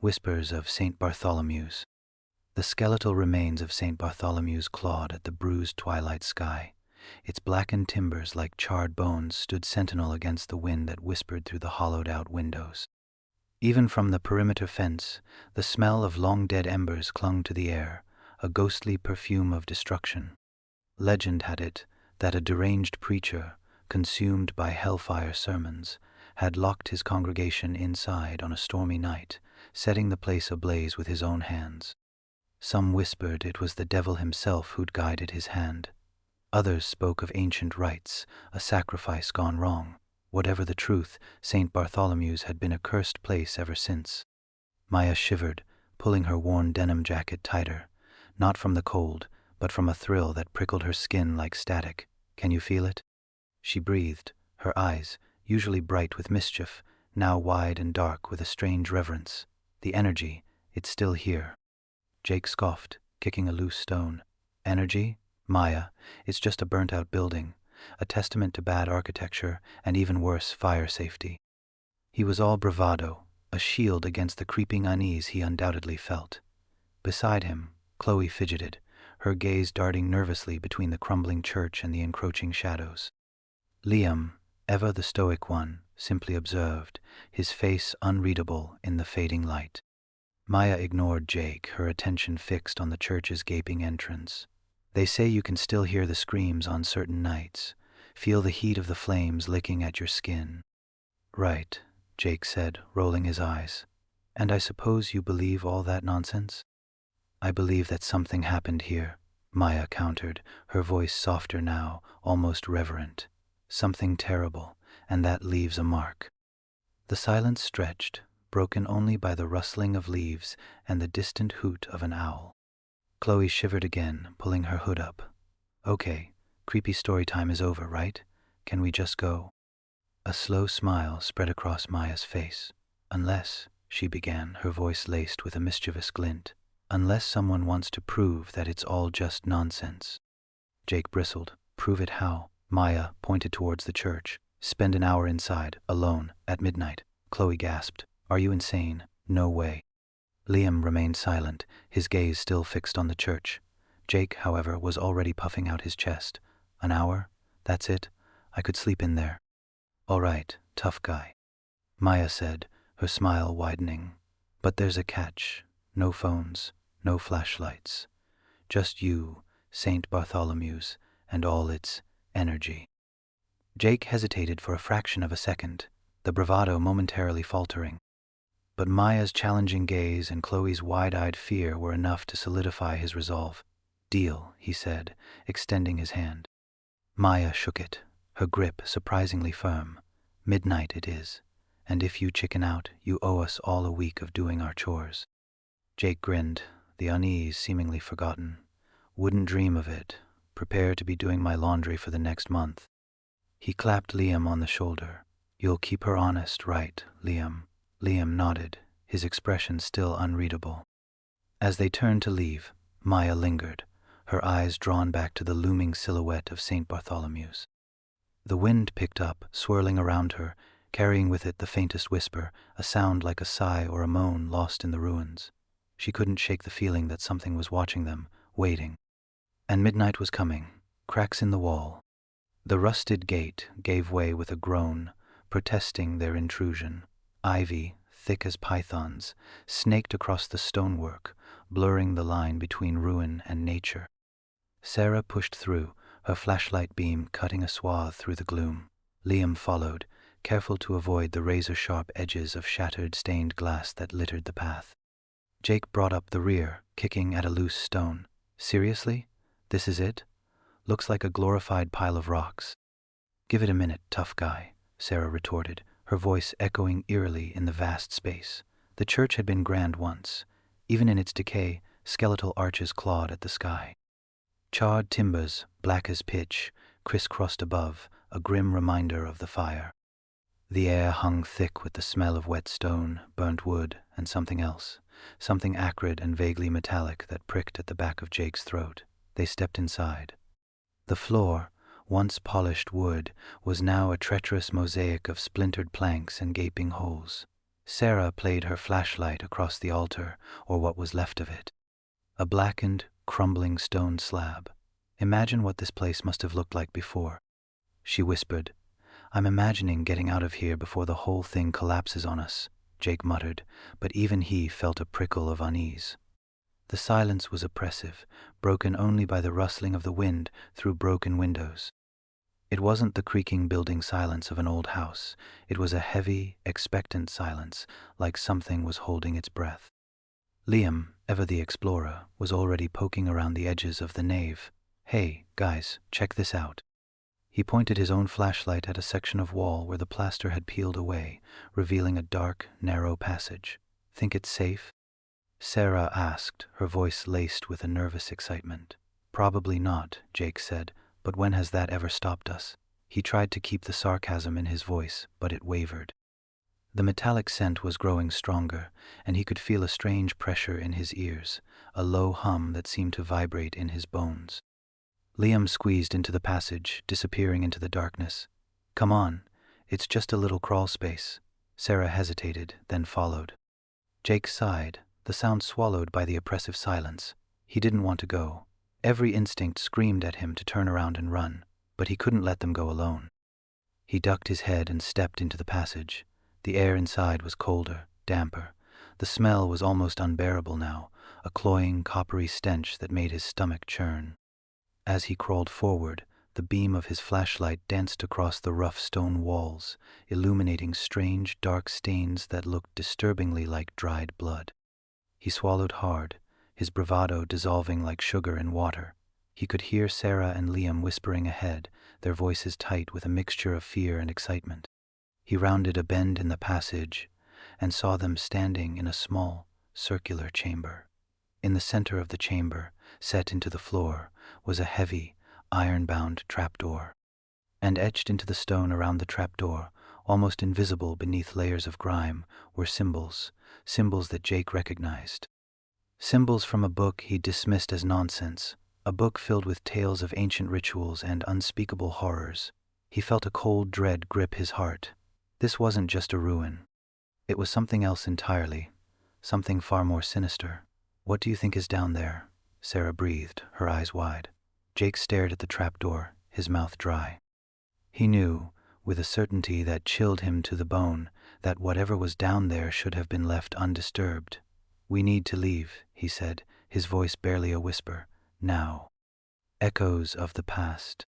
Whispers of St. Bartholomew's. The skeletal remains of St. Bartholomew's clawed at the bruised twilight sky. Its blackened timbers like charred bones stood sentinel against the wind that whispered through the hollowed-out windows. Even from the perimeter fence, the smell of long-dead embers clung to the air, a ghostly perfume of destruction. Legend had it that a deranged preacher, consumed by hellfire sermons, had locked his congregation inside on a stormy night, setting the place ablaze with his own hands. Some whispered it was the devil himself who'd guided his hand. Others spoke of ancient rites, a sacrifice gone wrong. Whatever the truth, St. Bartholomew's had been a cursed place ever since. Maya shivered, pulling her worn denim jacket tighter, not from the cold, but from a thrill that prickled her skin like static. "Can you feel it?" She breathed, her eyes, usually bright with mischief, now wide and dark with a strange reverence. "The energy, it's still here." Jake scoffed, kicking a loose stone. "Energy? Maya, it's just a burnt-out building, a testament to bad architecture and even worse, fire safety." He was all bravado, a shield against the creeping unease he undoubtedly felt. Beside him, Chloe fidgeted, her gaze darting nervously between the crumbling church and the encroaching shadows. Liam, ever the stoic one, simply observed, his face unreadable in the fading light. Maya ignored Jake, her attention fixed on the church's gaping entrance. "They say you can still hear the screams on certain nights, feel the heat of the flames licking at your skin." "Right," Jake said, rolling his eyes. "And I suppose you believe all that nonsense?" "I believe that something happened here," Maya countered, her voice softer now, almost reverent. "Something terrible, and that leaves a mark." The silence stretched, broken only by the rustling of leaves and the distant hoot of an owl. Chloe shivered again, pulling her hood up. "Okay, creepy story time is over, right? Can we just go?" A slow smile spread across Maya's face. "Unless," she began, her voice laced with a mischievous glint, "unless someone wants to prove that it's all just nonsense." Jake bristled. "Prove it how?" Maya pointed towards the church. "Spend an hour inside, alone, at midnight." Chloe gasped. "Are you insane? No way." Liam remained silent, his gaze still fixed on the church. Jake, however, was already puffing out his chest. "An hour? That's it? I could sleep in there." "All right, tough guy," Maya said, her smile widening. "But there's a catch. No phones, no flashlights. Just you, St. Bartholomew's, and all its energy." Jake hesitated for a fraction of a second, the bravado momentarily faltering. But Maya's challenging gaze and Chloe's wide-eyed fear were enough to solidify his resolve. "Deal," he said, extending his hand. Maya shook it, her grip surprisingly firm. "Midnight it is, and if you chicken out, you owe us all a week of doing our chores." Jake grinned, the unease seemingly forgotten. "Wouldn't dream of it. Prepare to be doing my laundry for the next month." He clapped Liam on the shoulder. "You'll keep her honest, right, Liam?" Liam nodded, his expression still unreadable. As they turned to leave, Maya lingered, her eyes drawn back to the looming silhouette of St. Bartholomew's. The wind picked up, swirling around her, carrying with it the faintest whisper, a sound like a sigh or a moan lost in the ruins. She couldn't shake the feeling that something was watching them, waiting. And midnight was coming, cracks in the wall. The rusted gate gave way with a groan, protesting their intrusion. Ivy, thick as pythons, snaked across the stonework, blurring the line between ruin and nature. Sarah pushed through, her flashlight beam cutting a swath through the gloom. Liam followed, careful to avoid the razor-sharp edges of shattered stained glass that littered the path. Jake brought up the rear, kicking at a loose stone. "Seriously? This is it? Looks like a glorified pile of rocks." "Give it a minute, tough guy," Sarah retorted, her voice echoing eerily in the vast space. The church had been grand once. Even in its decay, skeletal arches clawed at the sky. Charred timbers, black as pitch, crisscrossed above, a grim reminder of the fire. The air hung thick with the smell of wet stone, burnt wood, and something else, something acrid and vaguely metallic that pricked at the back of Jake's throat. They stepped inside. The floor, once polished wood, was now a treacherous mosaic of splintered planks and gaping holes. Sarah played her flashlight across the altar, or what was left of it. A blackened, crumbling stone slab. Imagine what this place must have looked like before. She whispered, "I'm imagining getting out of here before the whole thing collapses on us," Jake muttered, but even he felt a prickle of unease. The silence was oppressive, broken only by the rustling of the wind through broken windows. It wasn't the creaking building silence of an old house. It was a heavy, expectant silence, like something was holding its breath. Liam, ever the explorer, was already poking around the edges of the nave. "Hey, guys, check this out." He pointed his own flashlight at a section of wall where the plaster had peeled away, revealing a dark, narrow passage. "Think it's safe?" Sarah asked, her voice laced with a nervous excitement. "Probably not," Jake said, "but when has that ever stopped us?" He tried to keep the sarcasm in his voice, but it wavered. The metallic scent was growing stronger, and he could feel a strange pressure in his ears, a low hum that seemed to vibrate in his bones. Liam squeezed into the passage, disappearing into the darkness. "Come on, it's just a little crawl space." Sarah hesitated, then followed. Jake sighed, the sound swallowed by the oppressive silence. He didn't want to go. Every instinct screamed at him to turn around and run, but he couldn't let them go alone. He ducked his head and stepped into the passage. The air inside was colder, damper. The smell was almost unbearable now, a cloying, coppery stench that made his stomach churn. As he crawled forward, the beam of his flashlight danced across the rough stone walls, illuminating strange, dark stains that looked disturbingly like dried blood. He swallowed hard, his bravado dissolving like sugar in water. He could hear Sarah and Liam whispering ahead, their voices tight with a mixture of fear and excitement. He rounded a bend in the passage and saw them standing in a small, circular chamber. In the center of the chamber, set into the floor, was a heavy, iron-bound trapdoor. And etched into the stone around the trapdoor, almost invisible beneath layers of grime, were symbols that Jake recognized. Symbols from a book he dismissed as nonsense, a book filled with tales of ancient rituals and unspeakable horrors. He felt a cold dread grip his heart. This wasn't just a ruin. It was something else entirely, something far more sinister. "What do you think is down there?" Sarah breathed, her eyes wide. Jake stared at the trapdoor, his mouth dry. He knew, with a certainty that chilled him to the bone, that whatever was down there should have been left undisturbed. "We need to leave," he said, his voice barely a whisper. "Now." Echoes of the past.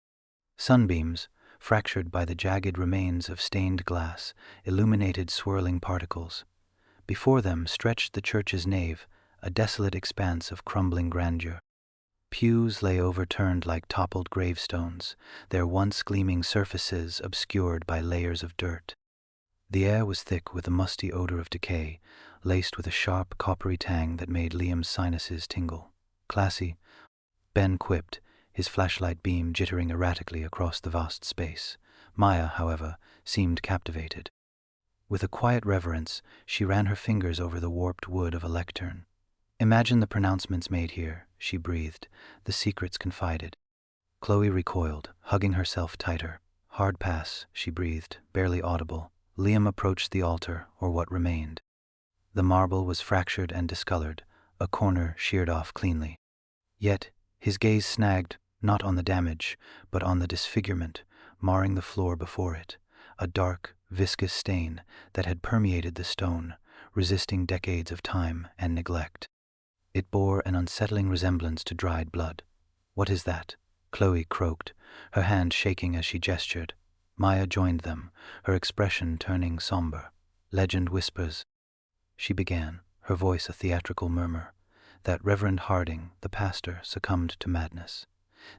Sunbeams, fractured by the jagged remains of stained glass, illuminated swirling particles. Before them stretched the church's nave, a desolate expanse of crumbling grandeur. Pews lay overturned like toppled gravestones, their once gleaming surfaces obscured by layers of dirt. The air was thick with a musty odor of decay, laced with a sharp, coppery tang that made Liam's sinuses tingle. "Classy," Ben quipped, his flashlight beam jittering erratically across the vast space. Maya, however, seemed captivated. With a quiet reverence, she ran her fingers over the warped wood of a lectern. "Imagine the pronouncements made here," she breathed, the secrets confided. Chloe recoiled, hugging herself tighter. "Hard pass," she breathed, barely audible. Liam approached the altar, or what remained. The marble was fractured and discolored, a corner sheared off cleanly. Yet his gaze snagged, not on the damage, but on the disfigurement, marring the floor before it, a dark, viscous stain that had permeated the stone, resisting decades of time and neglect. It bore an unsettling resemblance to dried blood. "What is that?" Chloe croaked, her hand shaking as she gestured. Maya joined them, her expression turning somber. "Legend whispers," she began, her voice a theatrical murmur, "that Reverend Harding, the pastor, succumbed to madness.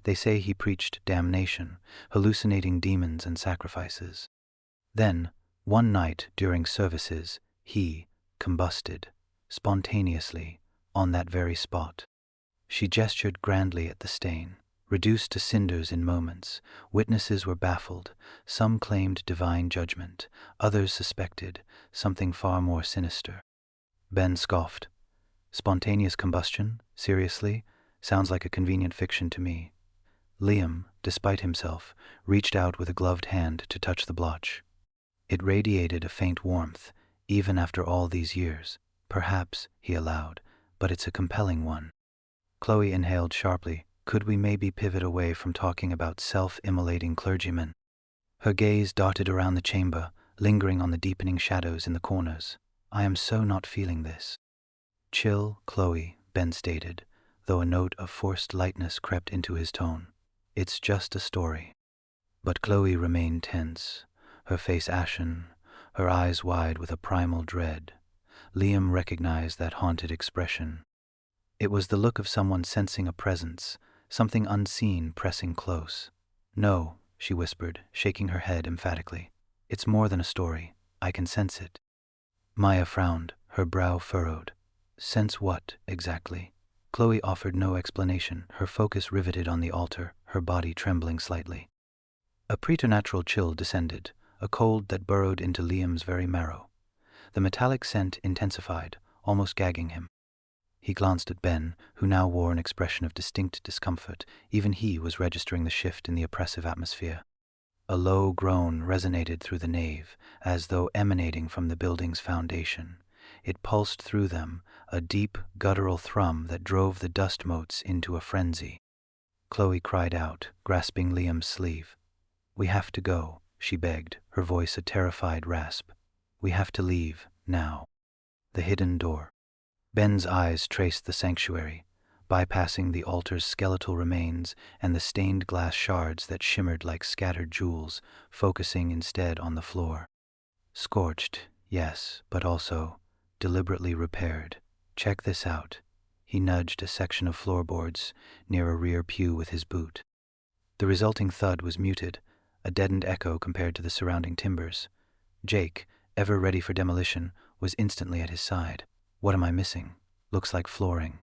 They say he preached damnation, hallucinating demons and sacrifices. Then, one night during services, he combusted, spontaneously, on that very spot." She gestured grandly at the stain. Reduced to cinders in moments, witnesses were baffled. Some claimed divine judgment, others suspected something far more sinister. Ben scoffed. "Spontaneous combustion? Seriously? Sounds like a convenient fiction to me." Liam, despite himself, reached out with a gloved hand to touch the blotch. It radiated a faint warmth, Even after all these years, perhaps, he allowed, but it's a compelling one. Chloe inhaled sharply. Could we maybe pivot away from talking about self-immolating clergymen? Her gaze darted around the chamber, lingering on the deepening shadows in the corners. I am so not feeling this. Chill, Chloe, Ben stated, though a note of forced lightness crept into his tone. It's just a story. But Chloe remained tense, her face ashen, her eyes wide with a primal dread. Liam recognized that haunted expression. It was the look of someone sensing a presence, something unseen pressing close. No, she whispered, shaking her head emphatically. It's more than a story. I can sense it. Maya frowned, her brow furrowed. Sense what, exactly? Chloe offered no explanation, her focus riveted on the altar, her body trembling slightly. A preternatural chill descended, a cold that burrowed into Liam's very marrow. The metallic scent intensified, almost gagging him. He glanced at Ben, who now wore an expression of distinct discomfort. Even he was registering the shift in the oppressive atmosphere. A low groan resonated through the nave, as though emanating from the building's foundation. It pulsed through them, a deep, guttural thrum that drove the dust motes into a frenzy. Chloe cried out, grasping Liam's sleeve. We have to go, she begged, her voice a terrified rasp. We have to leave, now. The hidden door. Ben's eyes traced the sanctuary, bypassing the altar's skeletal remains and the stained glass shards that shimmered like scattered jewels, focusing instead on the floor. Scorched, yes, but also deliberately repaired. Check this out. He nudged a section of floorboards near a rear pew with his boot. The resulting thud was muted, a deadened echo compared to the surrounding timbers. Jake, ever ready for demolition, was instantly at his side. What am I missing? Looks like flooring.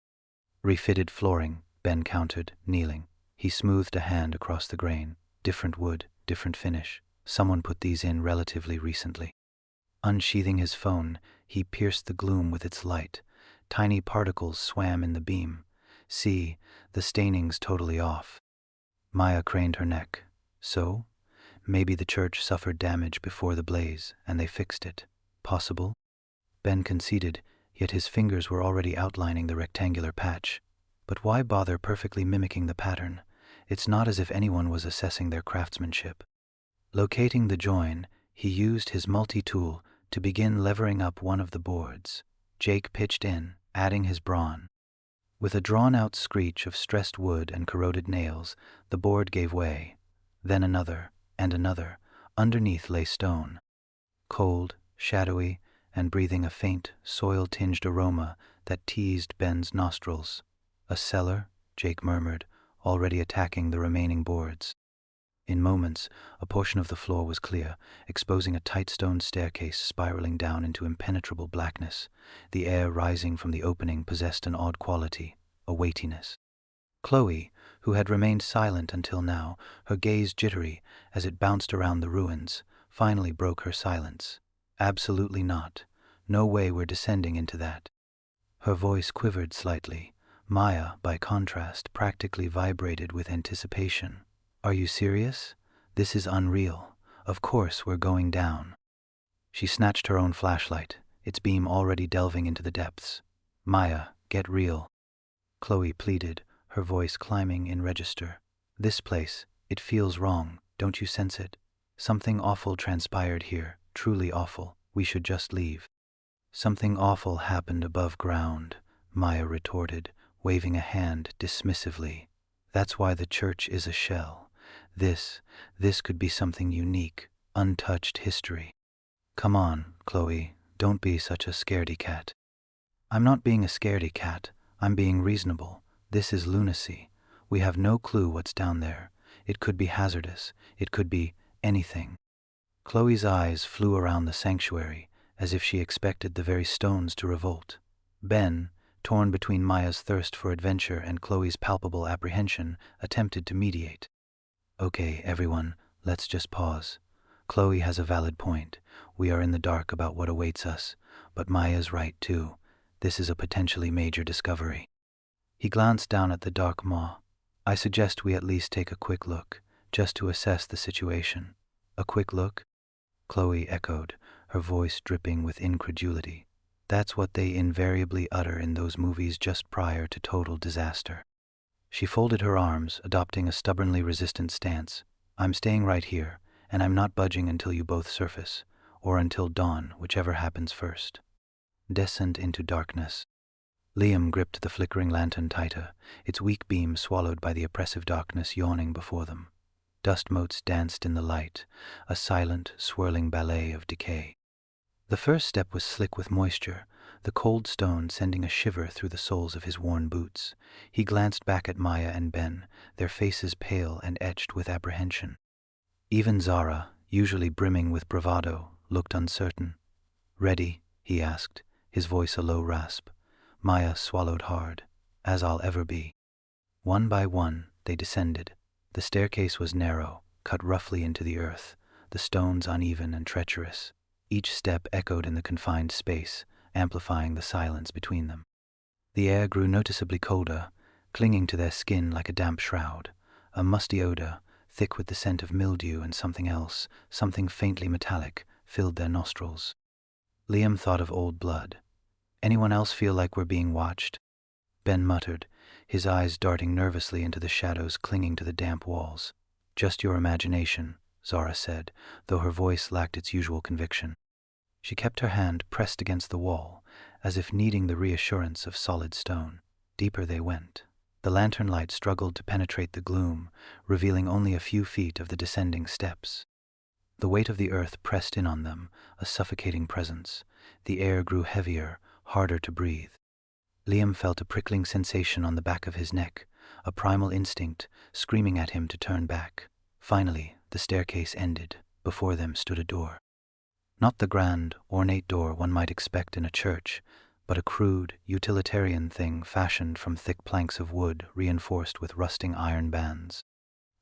Refitted flooring, Ben countered, kneeling. He smoothed a hand across the grain. Different wood, different finish. Someone put these in relatively recently. Unsheathing his phone, he pierced the gloom with its light. Tiny particles swam in the beam. See, the staining's totally off. Maya craned her neck. So? Maybe the church suffered damage before the blaze, and they fixed it. Possible? Ben conceded, yet his fingers were already outlining the rectangular patch. But why bother perfectly mimicking the pattern? It's not as if anyone was assessing their craftsmanship. Locating the join, he used his multi-tool to begin levering up one of the boards. Jake pitched in, adding his brawn. With a drawn-out screech of stressed wood and corroded nails, the board gave way. Then another, and another. Underneath lay stone. Cold, shadowy, and breathing a faint, soil-tinged aroma that teased Ben's nostrils. A cellar, Jake murmured, already attacking the remaining boards. In moments, a portion of the floor was clear, exposing a tight stone staircase spiraling down into impenetrable blackness. The air rising from the opening possessed an odd quality, a weightiness. Chloe, who had remained silent until now, her gaze jittery as it bounced around the ruins, finally broke her silence. Absolutely not. No way we're descending into that. Her voice quivered slightly. Maya, by contrast, practically vibrated with anticipation. Are you serious? This is unreal. Of course we're going down. She snatched her own flashlight, its beam already delving into the depths. Maya, get real. Chloe pleaded, her voice climbing in register. This place, it feels wrong, don't you sense it? Something awful transpired here, truly awful. We should just leave. Something awful happened above ground, Maya retorted, waving a hand dismissively. That's why the church is a shell. This could be something unique, untouched history. Come on, Chloe, don't be such a scaredy cat. I'm not being a scaredy cat, I'm being reasonable. This is lunacy. We have no clue what's down there. It could be hazardous. It could be anything. Chloe's eyes flew around the sanctuary, as if she expected the very stones to revolt. Ben, torn between Maya's thirst for adventure and Chloe's palpable apprehension, attempted to mediate. Okay, everyone, let's just pause. Chloe has a valid point. We are in the dark about what awaits us, but Maya's right too. This is a potentially major discovery. He glanced down at the dark maw. I suggest we at least take a quick look, just to assess the situation. A quick look? Chloe echoed, her voice dripping with incredulity. That's what they invariably utter in those movies just prior to total disaster. She folded her arms, adopting a stubbornly resistant stance. I'm staying right here, and I'm not budging until you both surface, or until dawn, whichever happens first. Descent into darkness. Liam gripped the flickering lantern tighter, its weak beam swallowed by the oppressive darkness yawning before them. Dust motes danced in the light, a silent, swirling ballet of decay. The first step was slick with moisture, the cold stone sending a shiver through the soles of his worn boots. He glanced back at Maya and Ben, their faces pale and etched with apprehension. Even Zara, usually brimming with bravado, looked uncertain. "Ready?" he asked, his voice a low rasp. Maya swallowed hard. "As I'll ever be." One by one, they descended. The staircase was narrow, cut roughly into the earth, the stones uneven and treacherous. Each step echoed in the confined space, amplifying the silence between them. The air grew noticeably colder, clinging to their skin like a damp shroud. A musty odor, thick with the scent of mildew and something else, something faintly metallic, filled their nostrils. Liam thought of old blood. "Anyone else feel like we're being watched?" Ben muttered, his eyes darting nervously into the shadows clinging to the damp walls. "Just your imagination," Zara said, though her voice lacked its usual conviction. She kept her hand pressed against the wall, as if needing the reassurance of solid stone. Deeper they went. The lantern light struggled to penetrate the gloom, revealing only a few feet of the descending steps. The weight of the earth pressed in on them, a suffocating presence. The air grew heavier, harder to breathe. Liam felt a prickling sensation on the back of his neck, a primal instinct screaming at him to turn back. Finally, the staircase ended. Before them stood a door. Not the grand, ornate door one might expect in a church, but a crude, utilitarian thing fashioned from thick planks of wood reinforced with rusting iron bands.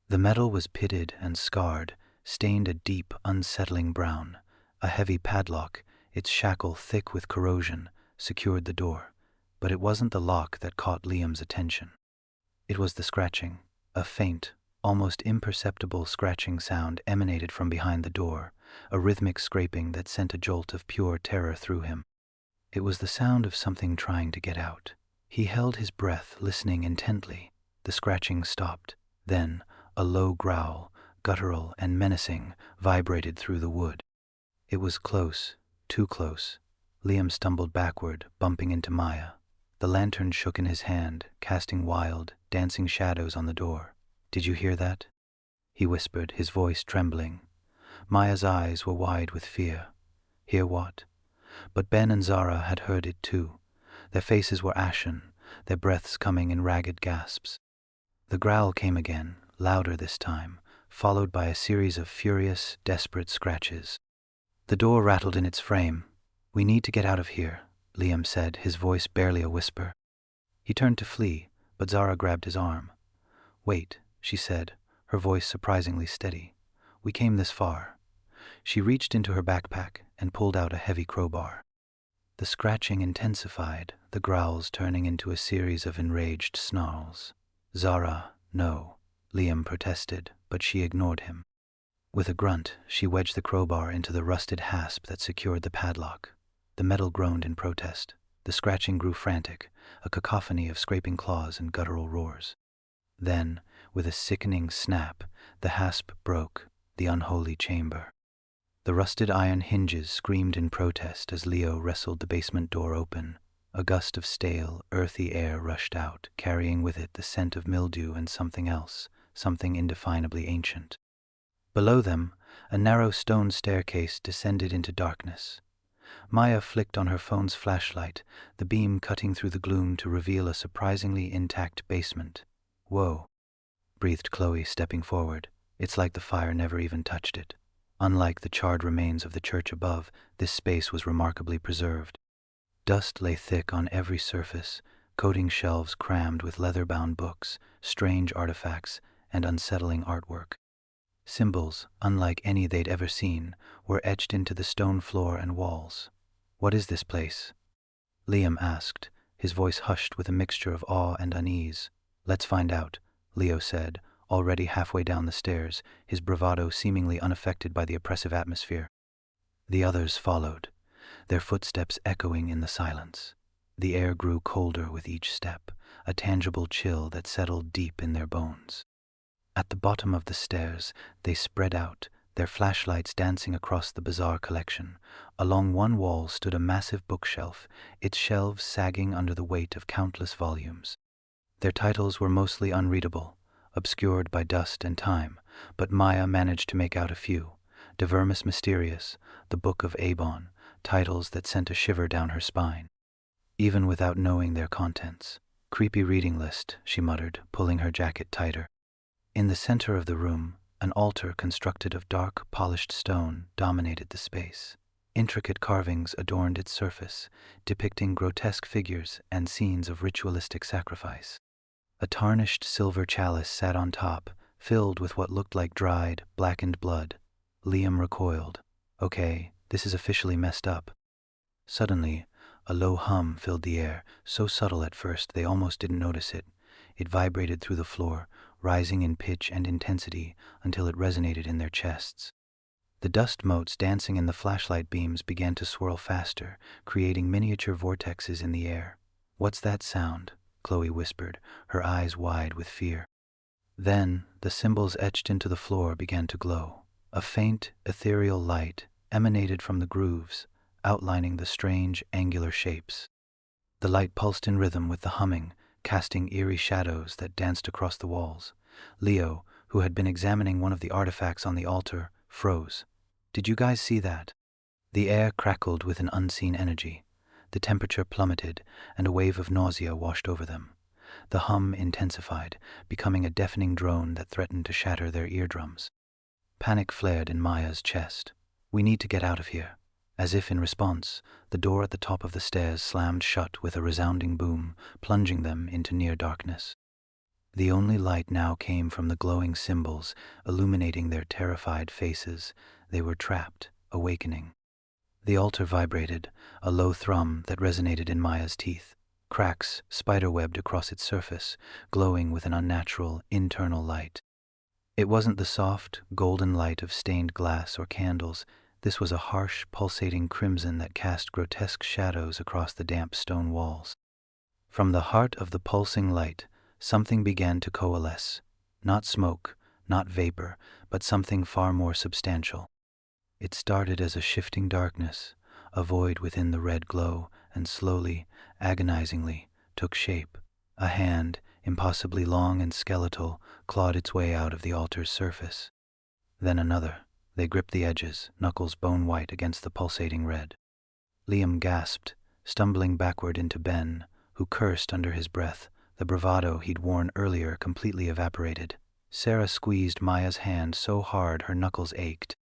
The metal was pitted and scarred, stained a deep, unsettling brown. A heavy padlock, its shackle thick with corrosion, secured the door. But it wasn't the lock that caught Liam's attention. It was the scratching. A faint, almost imperceptible scratching sound emanated from behind the door, a rhythmic scraping that sent a jolt of pure terror through him. It was the sound of something trying to get out. He held his breath, listening intently. The scratching stopped. Then, a low growl, guttural and menacing, vibrated through the wood. It was close, too close. Liam stumbled backward, bumping into Maya. The lantern shook in his hand, casting wild, dancing shadows on the door. "Did you hear that?" he whispered, his voice trembling. Maya's eyes were wide with fear. Hear what? But Ben and Zara had heard it too. Their faces were ashen, their breaths coming in ragged gasps. The growl came again, louder this time, followed by a series of furious, desperate scratches. The door rattled in its frame. "We need to get out of here," Liam said, his voice barely a whisper. He turned to flee, but Zara grabbed his arm. "Wait," she said, her voice surprisingly steady. "We came this far." She reached into her backpack and pulled out a heavy crowbar. The scratching intensified, the growls turning into a series of enraged snarls. "Zara, no," Liam protested, but she ignored him. With a grunt, she wedged the crowbar into the rusted hasp that secured the padlock. The metal groaned in protest. The scratching grew frantic, a cacophony of scraping claws and guttural roars. Then, with a sickening snap, the hasp broke, the unholy chamber. The rusted iron hinges screamed in protest as Leo wrestled the basement door open. A gust of stale, earthy air rushed out, carrying with it the scent of mildew and something else, something indefinably ancient. Below them, a narrow stone staircase descended into darkness. Maya flicked on her phone's flashlight, the beam cutting through the gloom to reveal a surprisingly intact basement. "Whoa," breathed Chloe, stepping forward. "It's like the fire never even touched it." Unlike the charred remains of the church above, this space was remarkably preserved. Dust lay thick on every surface, coating shelves crammed with leather-bound books, strange artifacts, and unsettling artwork. Symbols, unlike any they'd ever seen, were etched into the stone floor and walls. "What is this place?" Liam asked, his voice hushed with a mixture of awe and unease. "Let's find out," Leo said, already halfway down the stairs, his bravado seemingly unaffected by the oppressive atmosphere. The others followed, their footsteps echoing in the silence. The air grew colder with each step, a tangible chill that settled deep in their bones. At the bottom of the stairs, they spread out, their flashlights dancing across the bizarre collection. Along one wall stood a massive bookshelf, its shelves sagging under the weight of countless volumes. Their titles were mostly unreadable, obscured by dust and time, but Maya managed to make out a few. De Vermis Mysterious, The Book of Abon, titles that sent a shiver down her spine. Even without knowing their contents. Creepy reading list, she muttered, pulling her jacket tighter. In the center of the room, an altar constructed of dark, polished stone dominated the space. Intricate carvings adorned its surface, depicting grotesque figures and scenes of ritualistic sacrifice. A tarnished silver chalice sat on top, filled with what looked like dried, blackened blood. Liam recoiled. Okay, this is officially messed up. Suddenly, a low hum filled the air, so subtle at first they almost didn't notice it. It vibrated through the floor, rising in pitch and intensity until it resonated in their chests. The dust motes dancing in the flashlight beams began to swirl faster, creating miniature vortexes in the air. "What's that sound?" Chloe whispered, her eyes wide with fear. Then, the symbols etched into the floor began to glow. A faint, ethereal light emanated from the grooves, outlining the strange, angular shapes. The light pulsed in rhythm with the humming, casting eerie shadows that danced across the walls. Leo, who had been examining one of the artifacts on the altar, froze. "Did you guys see that?" The air crackled with an unseen energy. The temperature plummeted, and a wave of nausea washed over them. The hum intensified, becoming a deafening drone that threatened to shatter their eardrums. Panic flared in Maya's chest. "We need to get out of here." As if in response, the door at the top of the stairs slammed shut with a resounding boom, plunging them into near darkness. The only light now came from the glowing symbols, illuminating their terrified faces. They were trapped, awakening. The altar vibrated, a low thrum that resonated in Maya's teeth. Cracks spiderwebbed across its surface, glowing with an unnatural, internal light. It wasn't the soft, golden light of stained glass or candles. This was a harsh, pulsating crimson that cast grotesque shadows across the damp stone walls. From the heart of the pulsing light, something began to coalesce. Not smoke, not vapor, but something far more substantial. It started as a shifting darkness, a void within the red glow, and slowly, agonizingly, took shape. A hand, impossibly long and skeletal, clawed its way out of the altar's surface. Then another. They gripped the edges, knuckles bone-white against the pulsating red. Liam gasped, stumbling backward into Ben, who cursed under his breath. The bravado he'd worn earlier completely evaporated. Sarah squeezed Maya's hand so hard her knuckles ached.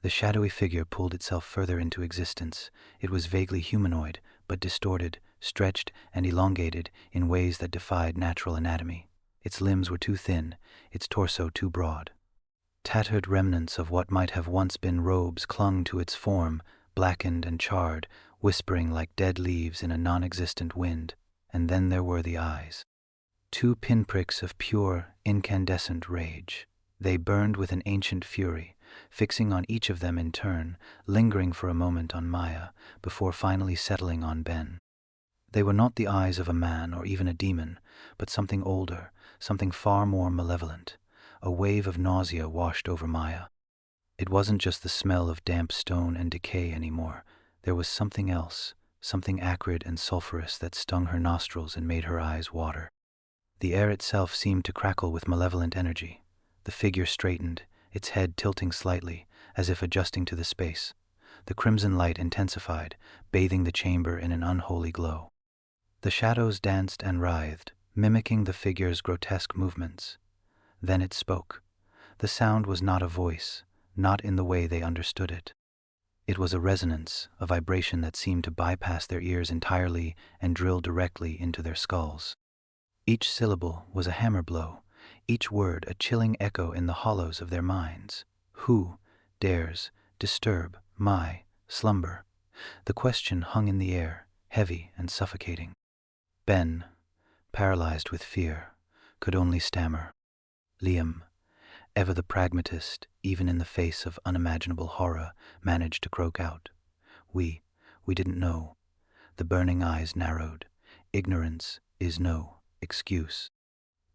The shadowy figure pulled itself further into existence. It was vaguely humanoid, but distorted, stretched, and elongated in ways that defied natural anatomy. Its limbs were too thin, its torso too broad. Tattered remnants of what might have once been robes clung to its form, blackened and charred, whispering like dead leaves in a non-existent wind. And then there were the eyes. 2 pinpricks of pure, incandescent rage. They burned with an ancient fury, fixing on each of them in turn, lingering for a moment on Maya, before finally settling on Ben. They were not the eyes of a man or even a demon, but something older, something far more malevolent. A wave of nausea washed over Maya. It wasn't just the smell of damp stone and decay anymore. There was something else, something acrid and sulphurous that stung her nostrils and made her eyes water. The air itself seemed to crackle with malevolent energy. The figure straightened, its head tilting slightly, as if adjusting to the space. The crimson light intensified, bathing the chamber in an unholy glow. The shadows danced and writhed, mimicking the figure's grotesque movements. Then it spoke. The sound was not a voice, not in the way they understood it. It was a resonance, a vibration that seemed to bypass their ears entirely and drill directly into their skulls. Each syllable was a hammer blow, each word a chilling echo in the hollows of their minds. Who dares disturb my slumber? The question hung in the air, heavy and suffocating. Ben, paralyzed with fear, could only stammer. Liam, ever the pragmatist, even in the face of unimaginable horror, managed to croak out. We didn't know. The burning eyes narrowed. Ignorance is no excuse.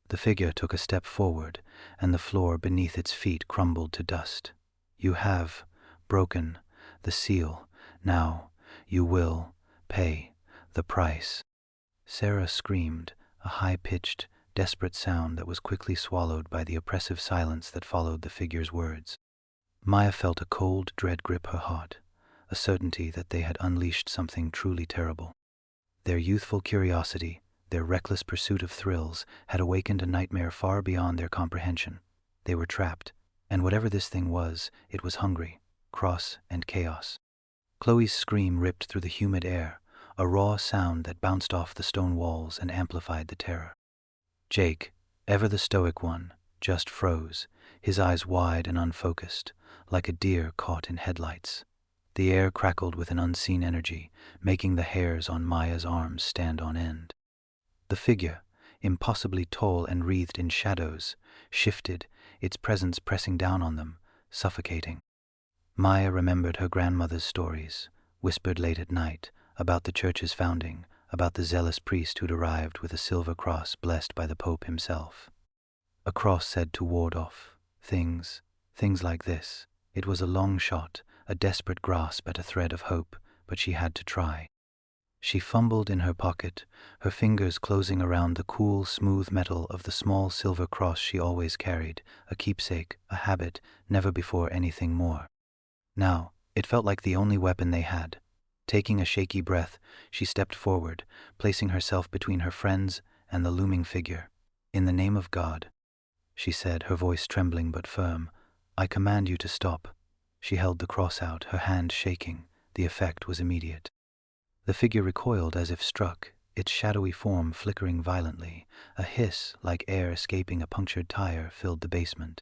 The figure took a step forward, and the floor beneath its feet crumbled to dust. You have broken the seal. Now you will pay the price. Sarah screamed, a high-pitched, desperate sound that was quickly swallowed by the oppressive silence that followed the figure's words. Maya felt a cold dread grip her heart, a certainty that they had unleashed something truly terrible. Their youthful curiosity, their reckless pursuit of thrills, had awakened a nightmare far beyond their comprehension. They were trapped, and whatever this thing was, it was hungry, cross, and chaos. Chloe's scream ripped through the humid air, a raw sound that bounced off the stone walls and amplified the terror. Jake, ever the stoic one, just froze, his eyes wide and unfocused, like a deer caught in headlights. The air crackled with an unseen energy, making the hairs on Maya's arms stand on end. The figure, impossibly tall and wreathed in shadows, shifted, its presence pressing down on them, suffocating. Maya remembered her grandmother's stories, whispered late at night, about the church's founding, about the zealous priest who'd arrived with a silver cross blessed by the Pope himself. A cross said to ward off things like this. It was a long shot, a desperate grasp at a thread of hope, but she had to try. She fumbled in her pocket, her fingers closing around the cool, smooth metal of the small silver cross she always carried, a keepsake, a habit, never before anything more. Now, it felt like the only weapon they had. Taking a shaky breath, she stepped forward, placing herself between her friends and the looming figure. "In the name of God," she said, her voice trembling but firm, "I command you to stop." She held the cross out, her hand shaking. The effect was immediate. The figure recoiled as if struck, its shadowy form flickering violently. A hiss, like air escaping a punctured tire, filled the basement.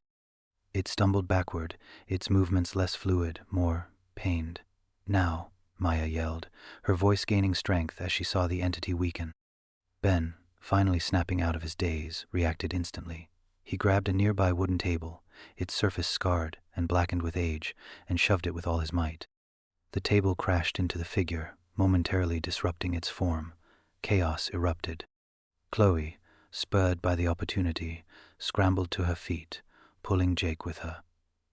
It stumbled backward, its movements less fluid, more pained. "Now," Maya yelled, her voice gaining strength as she saw the entity weaken. Ben, finally snapping out of his daze, reacted instantly. He grabbed a nearby wooden table, its surface scarred and blackened with age, and shoved it with all his might. The table crashed into the figure, momentarily disrupting its form. Chaos erupted. Chloe, spurred by the opportunity, scrambled to her feet, pulling Jake with her.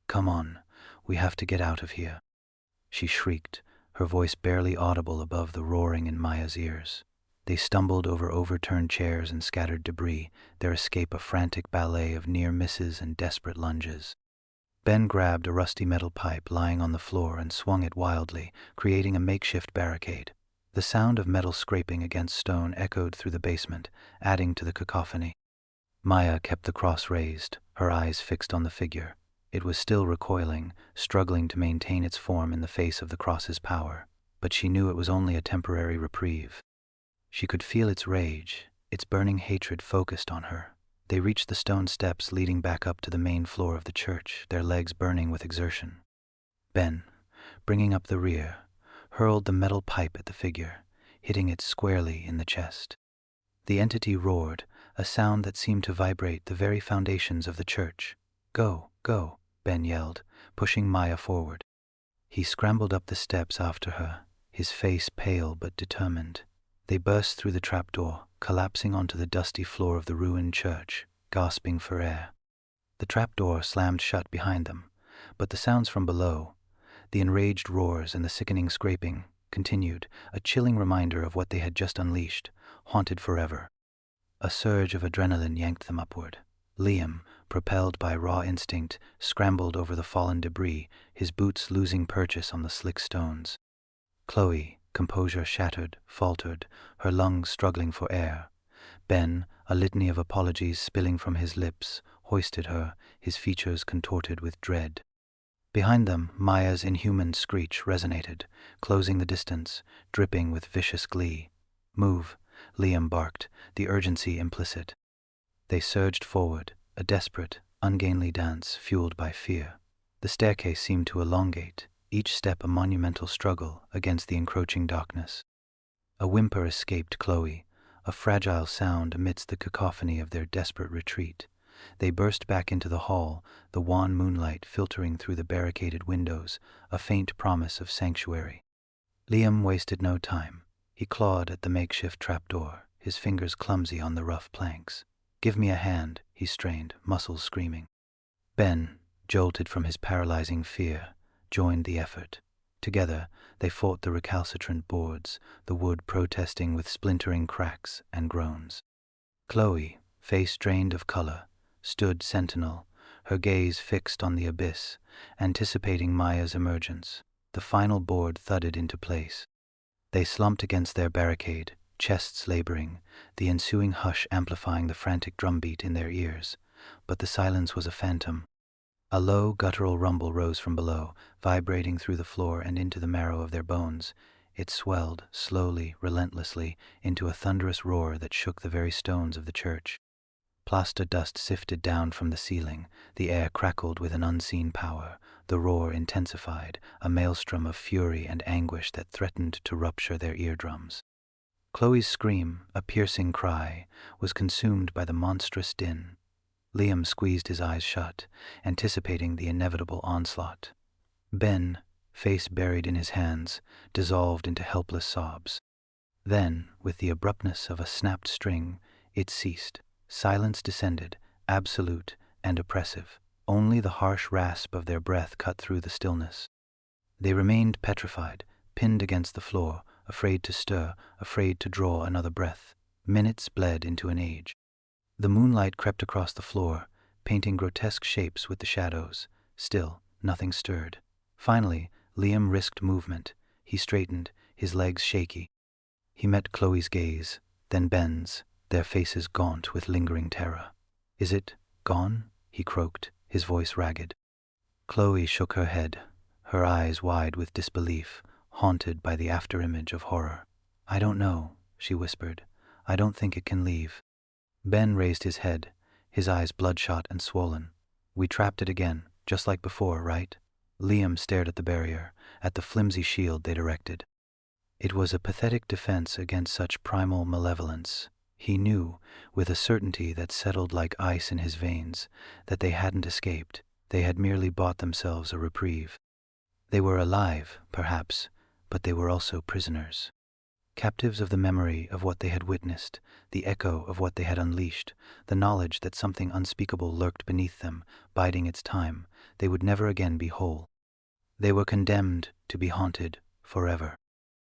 "Come on, we have to get out of here," she shrieked, her voice barely audible above the roaring in Maya's ears. They stumbled over overturned chairs and scattered debris, their escape a frantic ballet of near misses and desperate lunges. Ben grabbed a rusty metal pipe lying on the floor and swung it wildly, creating a makeshift barricade. The sound of metal scraping against stone echoed through the basement, adding to the cacophony. Maya kept the cross raised, her eyes fixed on the figure. It was still recoiling, struggling to maintain its form in the face of the cross's power, but she knew it was only a temporary reprieve. She could feel its rage, its burning hatred focused on her. They reached the stone steps leading back up to the main floor of the church, their legs burning with exertion. Ben, bringing up the rear, hurled the metal pipe at the figure, hitting it squarely in the chest. The entity roared, a sound that seemed to vibrate the very foundations of the church. "Go, go," Ben yelled, pushing Maya forward. He scrambled up the steps after her, his face pale but determined. They burst through the trapdoor, collapsing onto the dusty floor of the ruined church, gasping for air. The trapdoor slammed shut behind them, but the sounds from below, the enraged roars and the sickening scraping, continued, a chilling reminder of what they had just unleashed, haunted forever. A surge of adrenaline yanked them upward. Liam, propelled by raw instinct, scrambled over the fallen debris, his boots losing purchase on the slick stones. Chloe, composure shattered, faltered, her lungs struggling for air. Ben, a litany of apologies spilling from his lips, hoisted her, his features contorted with dread. Behind them, Maya's inhuman screech resonated, closing the distance, dripping with vicious glee. "Move," Liam barked, the urgency implicit. They surged forward, a desperate, ungainly dance fueled by fear. The staircase seemed to elongate, each step a monumental struggle against the encroaching darkness. A whimper escaped Chloe, a fragile sound amidst the cacophony of their desperate retreat. They burst back into the hall, the wan moonlight filtering through the barricaded windows, a faint promise of sanctuary. Liam wasted no time. He clawed at the makeshift trapdoor, his fingers clumsy on the rough planks. "Give me a hand," he strained, muscles screaming. Ben, jolted from his paralyzing fear, joined the effort. Together, they fought the recalcitrant boards, the wood protesting with splintering cracks and groans. Chloe, face drained of color, stood sentinel, her gaze fixed on the abyss, anticipating Maya's emergence. The final board thudded into place. They slumped against their barricade, chests laboring, the ensuing hush amplifying the frantic drumbeat in their ears. But the silence was a phantom. A low, guttural rumble rose from below, vibrating through the floor and into the marrow of their bones. It swelled, slowly, relentlessly, into a thunderous roar that shook the very stones of the church. Plaster dust sifted down from the ceiling, the air crackled with an unseen power, the roar intensified, a maelstrom of fury and anguish that threatened to rupture their eardrums. Chloe's scream, a piercing cry, was consumed by the monstrous din. Liam squeezed his eyes shut, anticipating the inevitable onslaught. Ben, face buried in his hands, dissolved into helpless sobs. Then, with the abruptness of a snapped string, it ceased. Silence descended, absolute and oppressive. Only the harsh rasp of their breath cut through the stillness. They remained petrified, pinned against the floor, afraid to stir, afraid to draw another breath. Minutes bled into an age. The moonlight crept across the floor, painting grotesque shapes with the shadows. Still, nothing stirred. Finally, Liam risked movement. He straightened, his legs shaky. He met Chloe's gaze, then Ben's, their faces gaunt with lingering terror. "Is it gone?" he croaked, his voice ragged. Chloe shook her head, her eyes wide with disbelief, haunted by the afterimage of horror. "I don't know," she whispered. "I don't think it can leave." Ben raised his head, his eyes bloodshot and swollen. "We trapped it again, just like before, right?" Liam stared at the barrier, at the flimsy shield they'd erected. It was a pathetic defense against such primal malevolence. He knew, with a certainty that settled like ice in his veins, that they hadn't escaped. They had merely bought themselves a reprieve. They were alive, perhaps, but they were also prisoners. Captives of the memory of what they had witnessed, the echo of what they had unleashed, the knowledge that something unspeakable lurked beneath them, biding its time. They would never again be whole. They were condemned to be haunted forever.